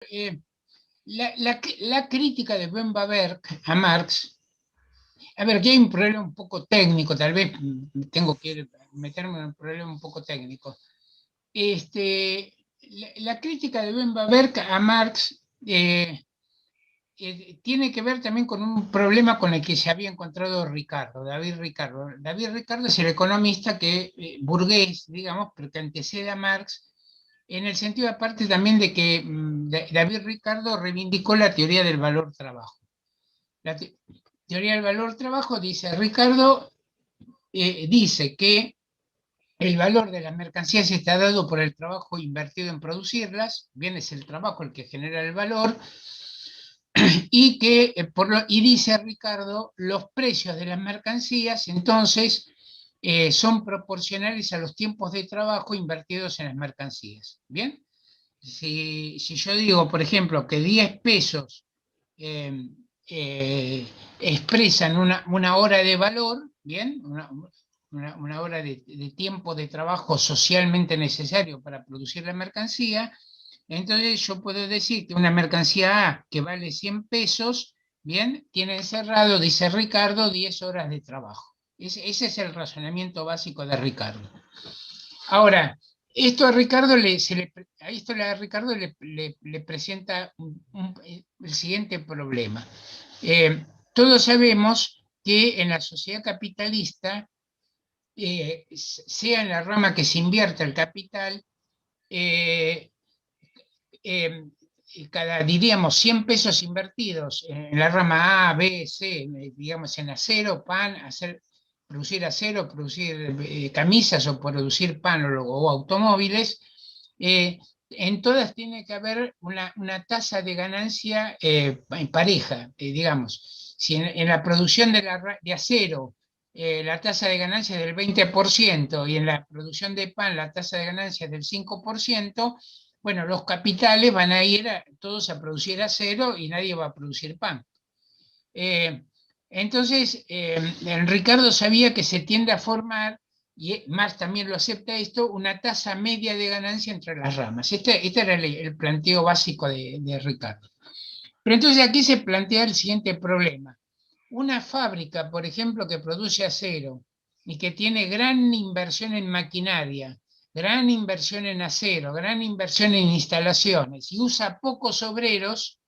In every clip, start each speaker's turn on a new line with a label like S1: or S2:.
S1: Eh, la crítica de Bemba Berg a Marx, a ver, aquí hay un problema un poco técnico, tal vez tengo que meterme en un problema un poco técnico. La crítica de Bemba Berg a Marx tiene que ver también con un problema con el que se había encontrado Ricardo, David Ricardo. David Ricardo es el economista burgués, digamos, pero que antecede a Marx, en el sentido aparte también de que David Ricardo reivindicó la teoría del valor trabajo. La teoría del valor trabajo, dice Ricardo, dice que el valor de las mercancías está dado por el trabajo invertido en producirlas, bien es el trabajo el que genera el valor, y dice Ricardo, los precios de las mercancías entonces son proporcionales a los tiempos de trabajo invertidos en las mercancías. ¿Bien? Si yo digo, por ejemplo, que 10 pesos eh, eh, expresan una hora de valor, ¿bien? Una hora de tiempo de trabajo socialmente necesario para producir la mercancía, entonces yo puedo decir que una mercancía A que vale 100 pesos, bien, tiene encerrado, dice Ricardo, 10 horas de trabajo. Ese es el razonamiento básico de Ricardo. Ahora, esto a Ricardo a Ricardo le presenta el siguiente problema. Todos sabemos que en la sociedad capitalista, sea en la rama que se invierta el capital, eh, eh, diríamos, 100 pesos invertidos en la rama A, B, C, digamos, en acero, pan, producir acero, producir camisas o producir pan o automóviles, en todas tiene que haber una tasa de ganancia pareja, digamos. Si en la producción de acero la tasa de ganancia es del 20% y en la producción de pan la tasa de ganancia es del 5%, bueno, los capitales van a ir todos a producir acero y nadie va a producir pan. Eh, Ricardo sabía que se tiende a formar, y Marx también lo acepta esto, una tasa media de ganancia entre las ramas. Este era el planteo básico de Ricardo. Pero entonces aquí se plantea el siguiente problema. Una fábrica, por ejemplo, que produce acero y que tiene gran inversión en maquinaria, gran inversión en acero, gran inversión en instalaciones y usa pocos obreros,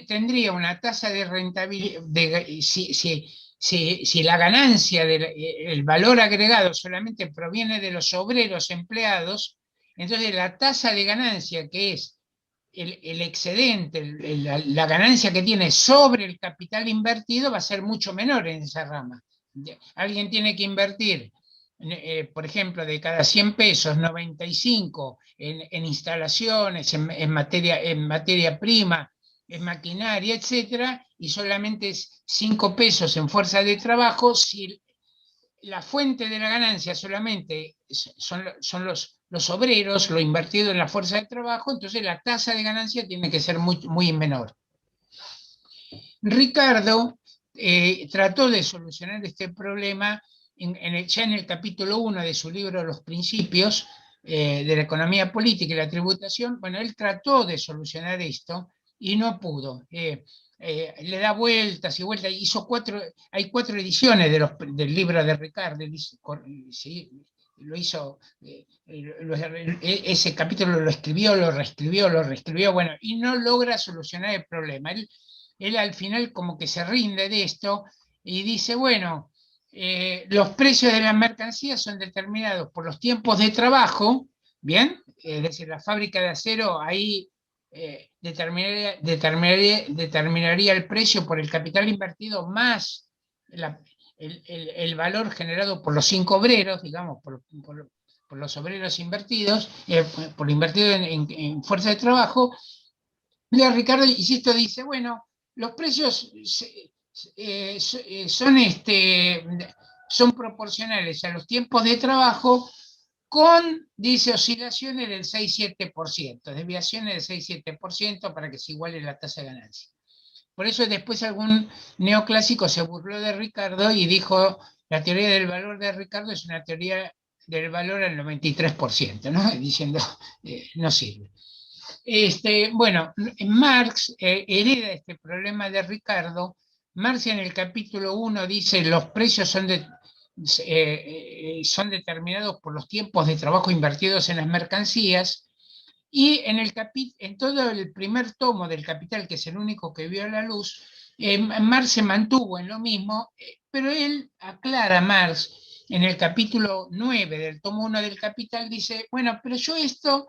S1: tendría una tasa de rentabilidad, si la ganancia del valor agregado solamente proviene de los obreros empleados, entonces la tasa de ganancia, que es el excedente, la ganancia que tiene sobre el capital invertido, va a ser mucho menor en esa rama. Alguien tiene que invertir, por ejemplo, de cada 100 pesos, 95 en instalaciones, en materia prima, en maquinaria, etcétera, y solamente es 5 pesos en fuerza de trabajo. Si la fuente de la ganancia solamente son los obreros, lo invertido en la fuerza de trabajo, entonces la tasa de ganancia tiene que ser muy, muy menor. Ricardo trató de solucionar este problema ya en el capítulo 1 de su libro Los Principios de la Economía Política y la Tributación. Bueno, él trató de solucionar esto y no pudo. Le da vueltas y vueltas. Hay 4 ediciones del libro de Ricardo. Sí, lo hizo, ese capítulo lo escribió, lo reescribió, bueno, y no logra solucionar el problema. Él al final como que se rinde de esto y dice, bueno, los precios de las mercancías son determinados por los tiempos de trabajo, ¿bien? Es decir, la fábrica de acero ahí determinaría el precio por el capital invertido más el valor generado por los 5 obreros, digamos, por los obreros invertidos, por lo invertido en fuerza de trabajo. Mira, Ricardo, insisto, dice, bueno, los precios son proporcionales a los tiempos de trabajo con, dice, oscilaciones del 6-7%, desviaciones del 6-7% para que se iguale la tasa de ganancia. Por eso después algún neoclásico se burló de Ricardo y dijo, la teoría del valor de Ricardo es una teoría del valor al 93%, ¿no? Diciendo, no sirve. Bueno, Marx hereda este problema de Ricardo. Marx en el capítulo 1 dice los precios son determinados por los tiempos de trabajo invertidos en las mercancías, y en todo el primer tomo del Capital, que es el único que vio la luz, Marx se mantuvo en lo mismo, pero él aclara, Marx, en el capítulo 9 del tomo 1 del Capital, dice, bueno, pero yo esto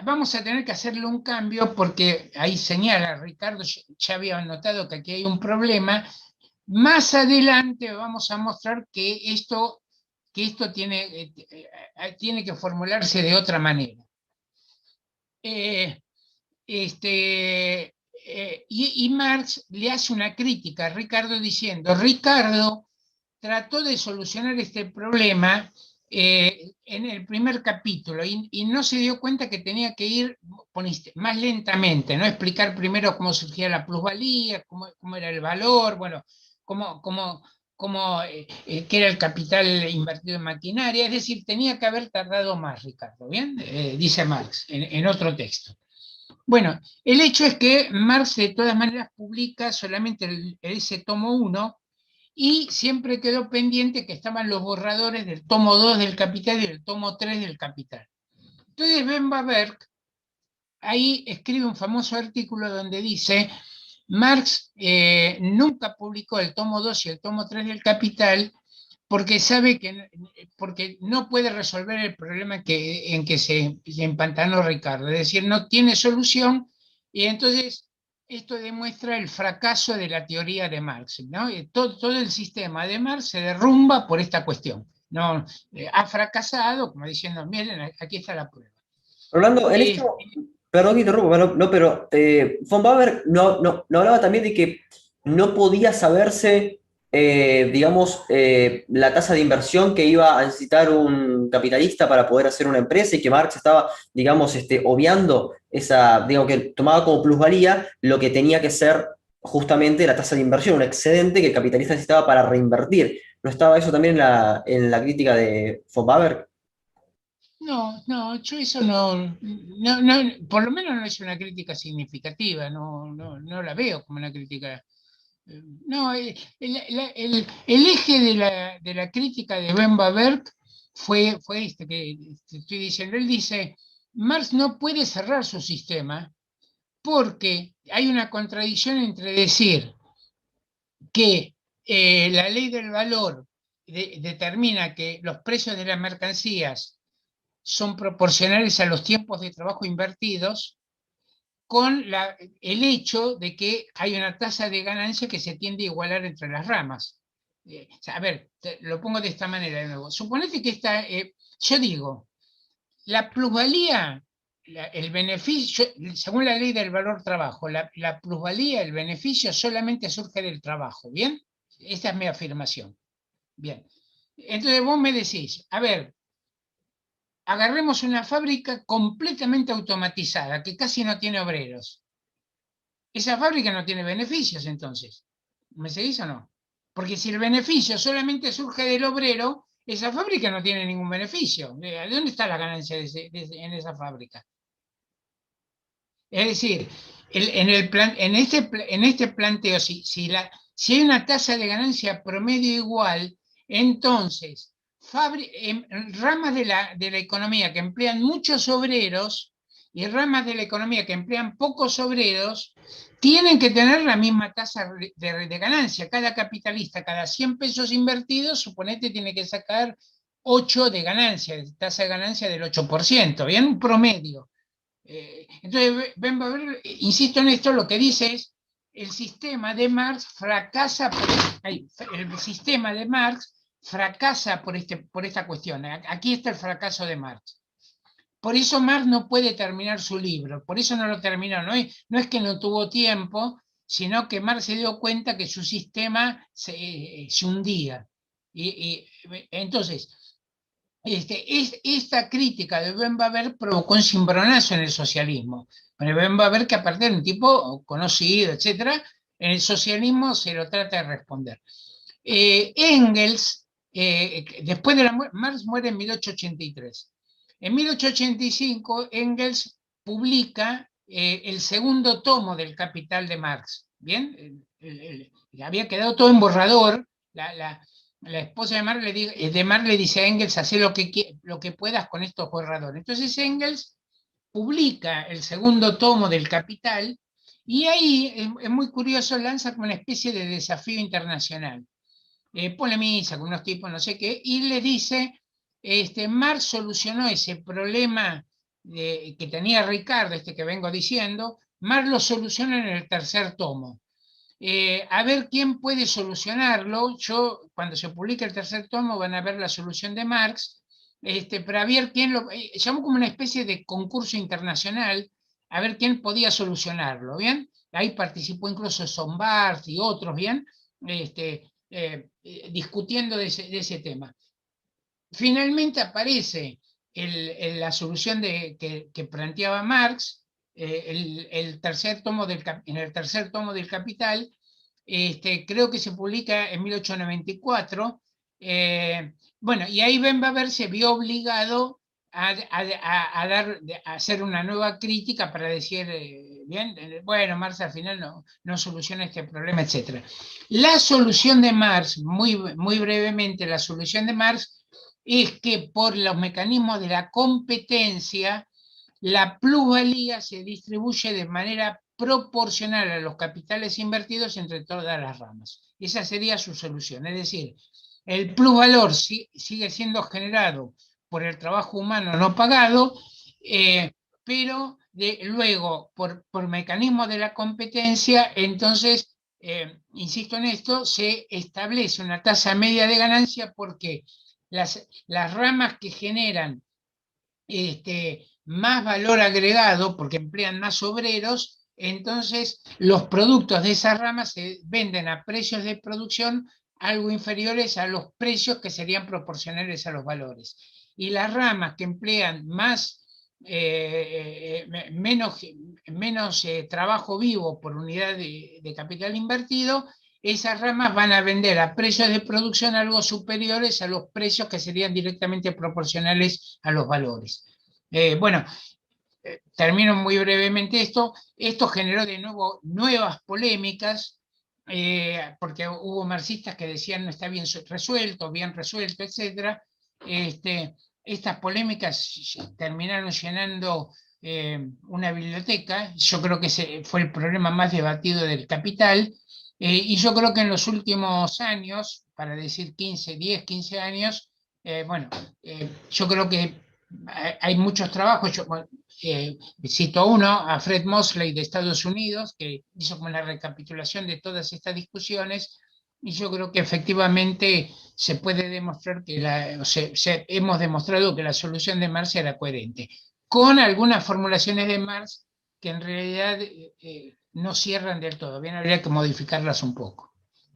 S1: vamos a tener que hacerle un cambio porque ahí señala, Ricardo ya había notado que aquí hay un problema. Más adelante vamos a mostrar que esto tiene que formularse de otra manera. Eh, y Marx le hace una crítica a Ricardo diciendo, Ricardo trató de solucionar este problema en el primer capítulo y no se dio cuenta que tenía que ir más lentamente, ¿no? Explicar primero cómo surgía la plusvalía, cómo era el valor, bueno, qué era el capital invertido en maquinaria, es decir, tenía que haber tardado más, Ricardo, ¿bien? Dice Marx en otro texto. Bueno, el hecho es que Marx de todas maneras publica solamente ese tomo 1 y siempre quedó pendiente que estaban los borradores del tomo 2 del Capital y del tomo 3 del Capital. Entonces Bemba-Berg ahí escribe un famoso artículo donde dice, Marx nunca publicó el tomo 2 y el tomo 3 del Capital porque sabe porque no puede resolver el problema en que se empantanó Ricardo, es decir, no tiene solución, y entonces esto demuestra el fracaso de la teoría de Marx, ¿no? Todo el sistema de Marx se derrumba por esta cuestión, ¿no? Ha fracasado, como diciendo, miren, aquí está la prueba.
S2: Rolando, en
S1: Eh,
S2: esto, perdón que interrumpa, no, pero von Baber no hablaba también de que no podía saberse, digamos, la tasa de inversión que iba a necesitar un capitalista para poder hacer una empresa y que Marx estaba, digamos, obviando esa, digamos, que tomaba como plusvalía lo que tenía que ser justamente la tasa de inversión, un excedente que el capitalista necesitaba para reinvertir. ¿No estaba eso también en la crítica de von Baber?
S1: no, yo eso no, por lo menos no es una crítica significativa, no la veo como una crítica. No, el eje de la crítica de Bemba-Berg fue este que te estoy diciendo. Él dice, Marx no puede cerrar su sistema porque hay una contradicción entre decir que la ley del valor determina que los precios de las mercancías son proporcionales a los tiempos de trabajo invertidos, con el hecho de que hay una tasa de ganancia que se tiende a igualar entre las ramas. O sea, a ver, lo pongo de esta manera de nuevo. Suponete que yo digo, la plusvalía, el beneficio, según la ley del valor trabajo, la plusvalía, el beneficio solamente surge del trabajo, ¿bien? Esta es mi afirmación. Bien. Entonces vos me decís, a ver, agarremos una fábrica completamente automatizada, que casi no tiene obreros. Esa fábrica no tiene beneficios entonces. ¿Me seguís o no? Porque si el beneficio solamente surge del obrero, esa fábrica no tiene ningún beneficio. ¿De dónde está la ganancia en esa fábrica? Es decir, en este planteo, si hay una tasa de ganancia promedio igual, entonces ramas de la economía que emplean muchos obreros y ramas de la economía que emplean pocos obreros tienen que tener la misma tasa de ganancia. Cada capitalista, cada 100 pesos invertidos, suponete, tiene que sacar 8 de ganancia, de tasa de ganancia del 8%, ¿bien? Un promedio. Entonces, insisto en esto, lo que dice es, el sistema de Marx fracasa por esta cuestión. Aquí está el fracaso de Marx. Por eso Marx no puede terminar su libro, por eso no lo terminó. No es que no tuvo tiempo, sino que Marx se dio cuenta que su sistema se hundía. Entonces, esta crítica de Bemba-Berg provocó un cimbronazo en el socialismo. Bueno, Bemba-Berg, que aparte era un tipo conocido, etcétera, en el socialismo se lo trata de responder. Engels, después de Marx muere en 1883. En 1885, Engels publica el segundo tomo del Capital de Marx. ¿Bien? Había quedado todo en borrador. La esposa de Marx le dice a Engels: haz lo que puedas con estos borradores. Entonces Engels publica el segundo tomo del Capital, y ahí es muy curioso, lanza como una especie de desafío internacional. Polemiza con unos tipos, no sé qué, y le dice: Marx solucionó ese problema que tenía Ricardo, que vengo diciendo, Marx lo soluciona en el tercer tomo. A ver quién puede solucionarlo. Cuando se publique el tercer tomo, van a ver la solución de Marx, para ver quién lo. Llamó como una especie de concurso internacional, a ver quién podía solucionarlo, ¿bien? Ahí participó incluso Sombart y otros, ¿bien? Discutiendo de ese tema. Finalmente aparece la solución que planteaba Marx, en el tercer tomo del Capital. Creo que se publica en 1894. Bueno, y ahí Bembaver se vio obligado a hacer una nueva crítica para decir, bien, bueno, Marx al final no soluciona este problema, etc. La solución de Marx, muy brevemente, la solución de Marx es que por los mecanismos de la competencia, la plusvalía se distribuye de manera proporcional a los capitales invertidos entre todas las ramas. Esa sería su solución. Es decir, el plusvalor sigue siendo generado por el trabajo humano no pagado, pero luego, por mecanismos de la competencia, entonces, insisto en esto, se establece una tasa media de ganancia, porque las ramas que generan más valor agregado, porque emplean más obreros, entonces los productos de esas ramas se venden a precios de producción algo inferiores a los precios que serían proporcionales a los valores. Y las ramas que emplean menos trabajo vivo por unidad de capital invertido, esas ramas van a vender a precios de producción algo superiores a los precios que serían directamente proporcionales a los valores. Bueno, termino muy brevemente esto. Esto generó de nuevo nuevas polémicas, porque hubo marxistas que decían no está bien resuelto, etc. Estas polémicas terminaron llenando una biblioteca. Yo creo que ese fue el problema más debatido del Capital. Y yo creo que en los últimos años, para decir 10, 15 años, bueno, yo creo que hay muchos trabajos. Yo cito uno, a Fred Mosley de Estados Unidos, que hizo como la recapitulación de todas estas discusiones, y yo creo que efectivamente se puede demostrar que hemos demostrado que la solución de Marx era coherente, con algunas formulaciones de Marx que en realidad no cierran del todo. Bien, habría que modificarlas un poco.